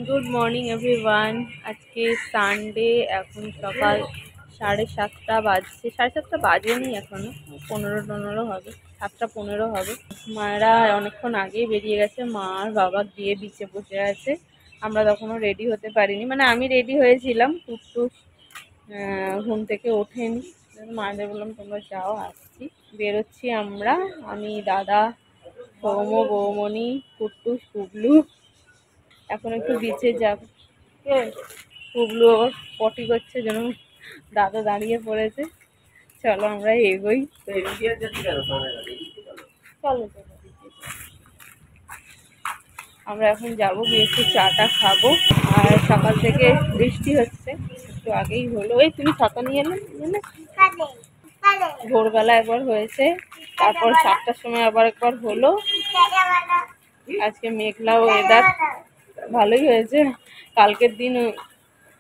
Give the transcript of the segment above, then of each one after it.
Good morning everyone. আজকে Sunday, এখন সকাল 7:30 বাজছে। 7:30 বাজেনি এখনো, 15 হবে, 7:15 হবে। মায়েরা অনেকক্ষণ আগেই বেরিয়ে গেছে, মা আর বাবা গিয়ে বিচে বসে আছে। আমরা তখনও রেডি হতে পারিনি, মানে আমি রেডি হয়েছিলাম, টুকটুক ঘুম থেকে ওঠেনি। মায়েদের বললাম তোমরা যাও, আসছি। বেরোচ্ছি আমরা, আমি, দাদা, সৌম, বৌমণি, কুট্টুস, পুবলু। এখন একটু বিচে যাব। পুবলু আবার পটি করছে, যেন দাদা দাঁড়িয়ে পড়েছে। চলো আমরা এগোই। চলো চলো, আমরা এখন যাবো, গিয়ে একটু চাটা খাবো। আর সকাল থেকে বৃষ্টি হচ্ছে, একটু আগেই হলো। এই তুমি ছাতা নিয়ে এলে? ভোরবেলা একবার হয়েছে, তারপর 7টার সময় আবার একবার হলো। আজকে মেঘলা ওয়েদার, ভালোই হয়েছে।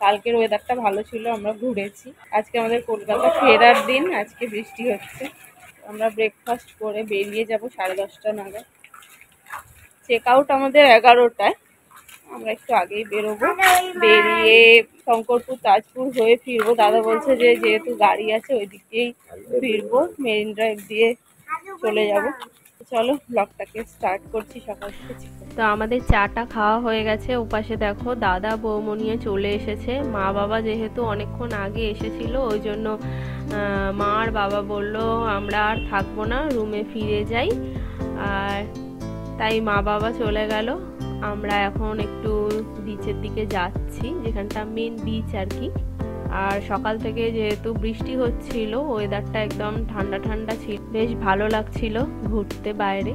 কালকের ওয়েদারটা ভালো ছিল, আমরা ঘুরেছি। আজকে আমাদের কলকাতা ফেরার দিন, আজকে বৃষ্টি হচ্ছে। আমরা ব্রেকফাস্ট করে বেরিয়ে যাব 10:30 নাগাদ। চেক আউট আমাদের 11টায়, আমরা একটু আগেই বেরোবো। বেরিয়ে শঙ্করপুর, তাজপুর হয়ে ফিরবো। দাদা বলছে যে যেহেতু গাড়ি আছে ওই দিক দিয়েই ফিরবো, মেরিন ড্রাইভ দিয়ে চলে যাব। চলো ব্লগটাকে স্টার্ট করছি সকাল থেকে। তো আমাদের চাটা খাওয়া হয়ে গেছে। ওপাশে দেখো দাদা বৌমনিয়ে চলে এসেছে। মা বাবা যেহেতু অনেকক্ষণ আগে এসেছিল, ওই জন্য মা আর বাবা বলল আমরা আর থাকবো না, রুমে ফিরে যাই। আর তাই মা বাবা চলে গেল। আমরা এখন একটু বিচের দিকে যাচ্ছি, যেখানটা মেন বিচ আর কি। আর সকাল থেকে যেহেতু বৃষ্টি হচ্ছিল, ওয়েদারটা একদম ঠান্ডা ঠান্ডা ছিল, বেশ ভালো লাগছিল ঘুরতে বাইরে।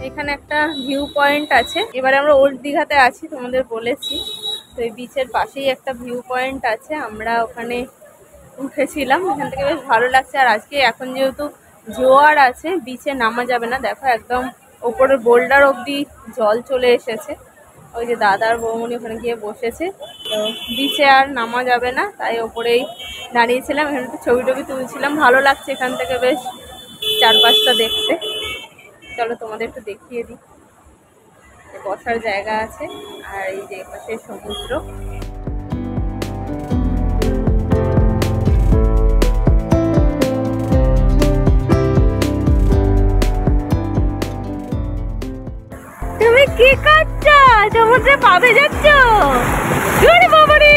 এখানে একটা ভিউ পয়েন্ট আছে। এবারে আমরা ওল্ড দীঘাতে আছি, তোমাদের বলেছি। তো এই বিচের পাশেই একটা ভিউ পয়েন্ট আছে, আমরা ওখানে উঠেছিলাম। এখান থেকে বেশ ভালো লাগছে। আর আজকে এখন যেহেতু জোয়ার আছে, বিচে নামা যাবে না। দেখো একদম ওপরের বোল্ডার অবধি জল চলে এসেছে। ওই যে দাদার বৌমনি ওখানে গিয়ে বসেছে। তো বিচে আর নামা যাবে না, তাই ওপরেই দাঁড়িয়েছিলাম। এখানে একটু ছবি টবি তুলছিলাম, ভালো লাগছে এখান থেকে বেশ চারপাশটা দেখতে। চলো তোমাদের একটু দেখিয়ে দিই। বসার জায়গা আছে, আর এই যে পাশে সমুদ্র। তুমি কি করছো? সমুদ্রে পাবে যাচ্ছ? বাবারে,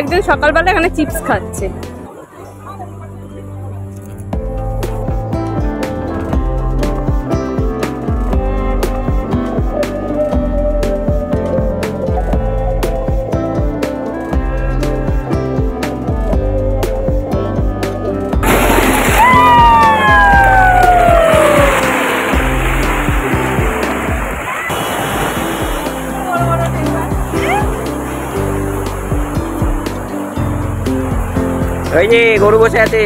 একদিন সকালবেলা এখানে চিপস খাচ্ছে। ওই যে গরু বসে আছে,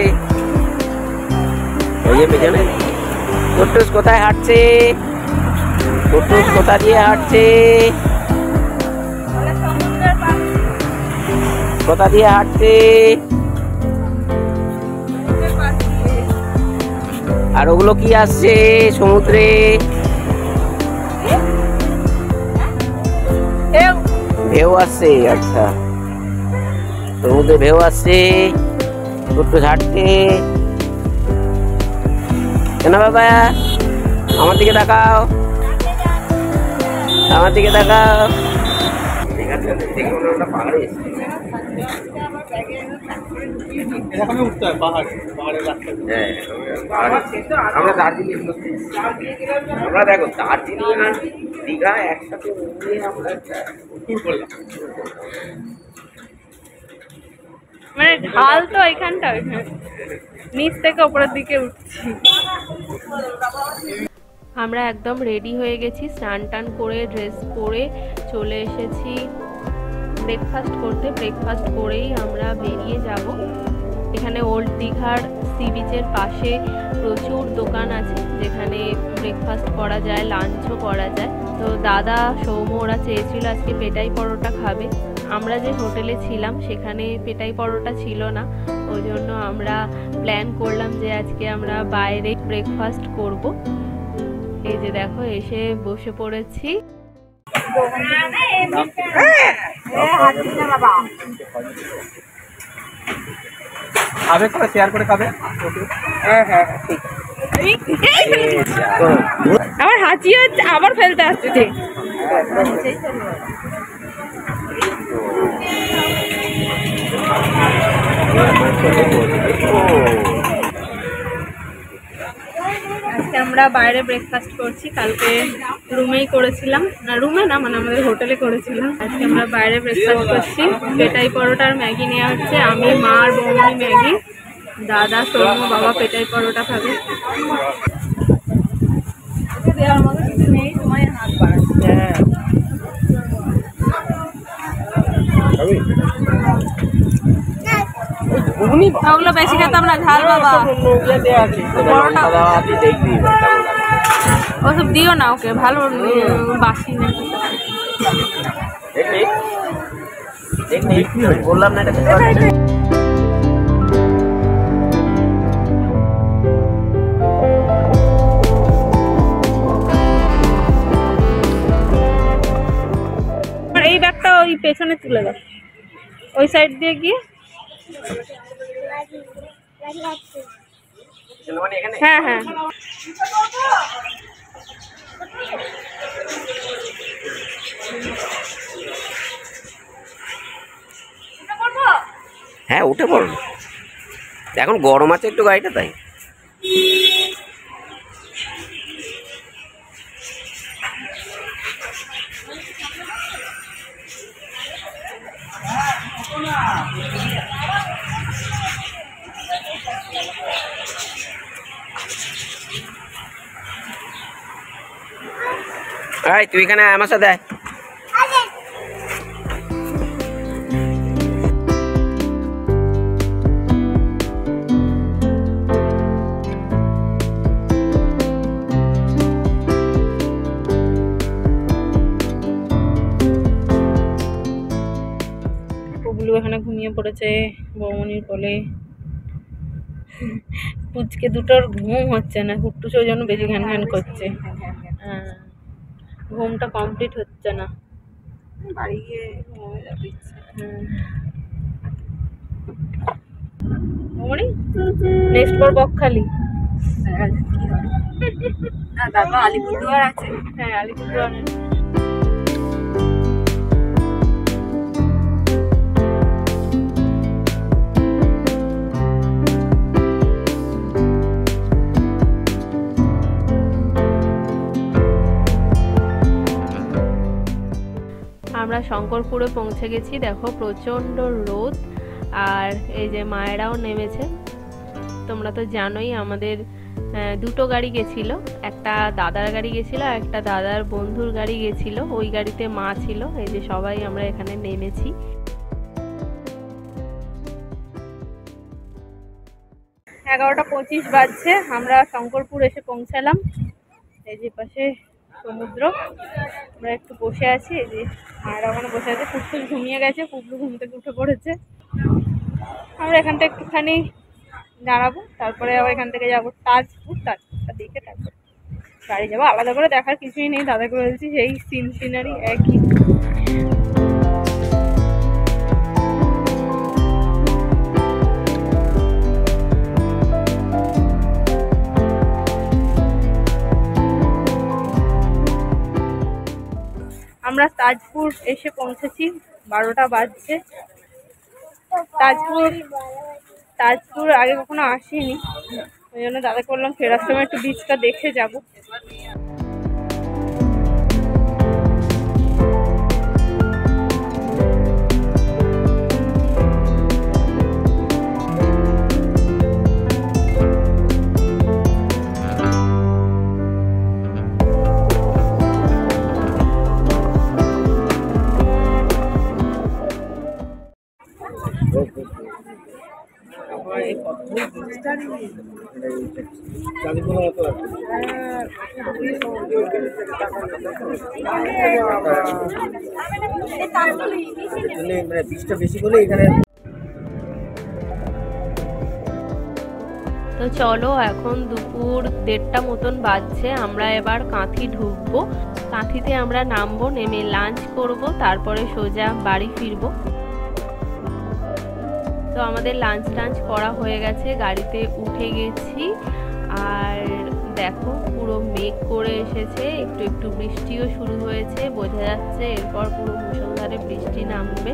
ওই যে পেছনে। কুট্টুস কোথায় হাঁটছে? কুট্টুস কোথা দিয়ে হাঁটছে? কোথা দিয়ে হাঁটছে? আর ওগুলো কি আসছে সমুদ্রে? ঢেউ আসছে। আচ্ছা, সমুদ্রে ঢেউ আসছে, কুট্টুস হাঁটছে। কেন বাবা, আমার দিকে তাকাও, আমার দিকে তাকাও। আমরা দার্জিলিং, আমরা দেখো দার্জিলিং আর দীঘা একসাথে মিলিয়ে আমরা ট্যুর করলাম। মানে ঢাল তো এখানটা, নিচ থেকে উপরের দিকে উঠছি। আমরা একদম রেডি হয়ে গেছি, স্নান টান করে ড্রেস পরে চলে এসেছি ব্রেকফাস্ট করতে। ব্রেকফাস্ট করেই আমরা বেরিয়ে যাব। এখানে ওল্ড দীঘার সি বিচের পাশে প্রচুর দোকান আছে যেখানে ব্রেকফাস্ট করা যায়, লাঞ্চও করা যায়। তো দাদা, সৌম ওরা চেয়েছিল আজকে পেটাই পরোটা খাবে। আমরা যে হোটেলে ছিলাম সেখানে পেটাই পরোটা ছিল না, ওই জন্য আমরা প্ল্যান করলাম যে আজকে আমরা বাইরে ব্রেকফাস্ট করব। এই যে দেখো এসে বসে পড়েছি। খাবে করে শেয়ার করে খাবে। হ্যাঁ হ্যাঁ ঠিক। আমার হাঁচি হচ্ছে, আবার ফেলতে আসছে। আজকে আমরা বাইরে ব্রেকফাস্ট করছি, কালকে রুমেই করেছিলাম, না রুমে না মানে আমাদের হোটেলে করেছিলাম। আজকে আমরা বাইরে ব্রেকফাস্ট করছি। পেটাই পরোটার ম্যাগি নেওয়া হচ্ছে, আমি, মা আর বৌমনি ম্যাগি, দাদা, সৌম, বাবা পেটাই পরোটা খাবে। ওগুলো বেশি খেতাম না, ঝাল বাবা। ওসব দিও না ওকে, ভালো বাসি না। বললাম না এটা। এই ব্যাগটা ওই পেছনে তুলে দাও, ওই সাইড দিয়ে গিয়ে। হ্যাঁ হ্যাঁ হ্যাঁ উঠে পড়ো, এখন গরম আছে একটু গাড়িটা তাই। তুই এখানে আমার সাথে আয়। পুবলু এখানে ঘুমিয়ে পড়েছে বৌমনির কোলে। পুচকে দুটোর ঘুম হচ্ছে না, কুট্টুস ওই জন্য বেশি ঘ্যান ঘ্যান করছে। হ্যাঁ, ঘুমটা কমপ্লিট হচ্ছে না। বাড়ি গিয়ে বৌমনি নেক্সট পর বকখালি। তারপর আলিপুরদুয়ার আছে। হ্যাঁ আলিপুরদুয়ার। আমরা শঙ্করপুরে পৌঁছে গেছি। দেখো প্রচণ্ড রোদ, আর এই যে মায়েরাও নেমেছে। তোমরা তো জানোই আমাদের দুটো গাড়ি গেছিল, একটা দাদার গাড়ি গেছিল আর একটা দাদার বন্ধুর গাড়ি গেছিল, ওই গাড়িতে মা ছিল। এই যে সবাই আমরা এখানে নেমেছি। 11:25 বাজছে, আমরা শঙ্করপুর এসে পৌঁছালাম। এই যে পাশে সমুদ্র, আমরা একটু বসে আছি। এই যে মায়েরা ওখানে বসে আছে, কুট্টুস ঘুমিয়ে গেছে, পুবলু ঘুম থেকে উঠে পড়েছে। আমরা এখানটা একটুখানি দাঁড়াবো, তারপরে আবার এখান থেকে যাবো তাজপুর। তাজপুরটা দেখে তারপর গাড়ি যাবো। আলাদা করে দেখার কিছুই নেই, দাদাকে বলছি সেই সিনারি একই। আমরা তাজপুর এসে পৌঁছেছি, 12টা বাজছে। তাজপুর আগে কখনো আসিনি, ওই জন্য দাদা করলাম ফেরার সময় একটু বিচটা দেখে যাব। বৃষ্টিটা বেশি বলে এখানে। তো চলো, এখন দুপুর 1:30টা মতন বাজছে। আমরা এবার কাঁথি ঢুকবো। কাঁথিতে আমরা নামবো, নেমে লাঞ্চ করব, তারপরে সোজা বাড়ি ফিরবো। তো আমাদের লাঞ্চ টাঞ্চ করা হয়ে গেছে, গাড়িতে উঠে গেছি। আর দেখো পুরো মেঘ করে এসেছে, একটু একটু বৃষ্টিও শুরু হয়েছে, বোঝা যাচ্ছে এরপর পুরো মুষলধারে বৃষ্টি নামবে।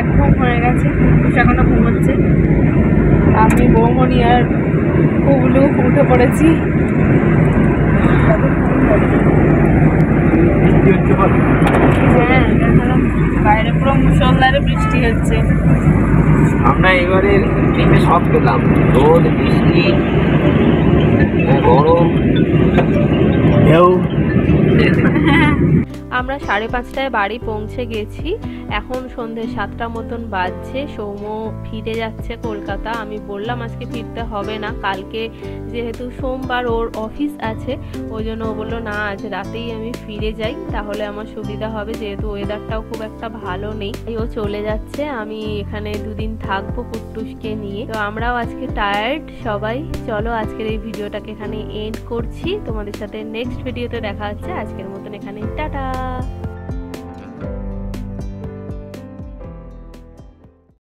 একদম হয়ে গেছে, এখনো ঘুমোচ্ছে। আমি বৌমনি আর কুবলু উঠে পড়েছি। হ্যাঁ, বাইরে পুরো মুষলধারে বৃষ্টি হচ্ছে। আমরা এবারে ট্রিপে সব পেলাম, রোদ, বৃষ্টি, গরম, ঢেউ। আমরা 5:30টায় বাড়ি পৌঁছে গেছি। এখন সন্ধ্যে 7টা মতন বাজছে। সৌম্য ফিরে যাচ্ছে কলকাতা। আমি বললাম আজকে ফিরতে হবে না, কালকে যেহেতু সোমবার ওর অফিস আছে, ওই জন্য ও বললো না আজ রাতেই আমি ফিরে যাই, তাহলে আমার সুবিধা হবে, যেহেতু ওয়েদারটাও খুব একটা ভালো নেই। ও চলে যাচ্ছে, আমি এখানে 2 দিন থাকবো কুট্টুসকে নিয়ে। তো আমরাও আজকে টায়ার্ড সবাই। চলো আজকের এই ভিডিওটাকে এখানে এন্ড করছি। তোমাদের সাথে নেক্সট ভিডিওতে দেখা হচ্ছে। আজকের মতন এখানে টাটা।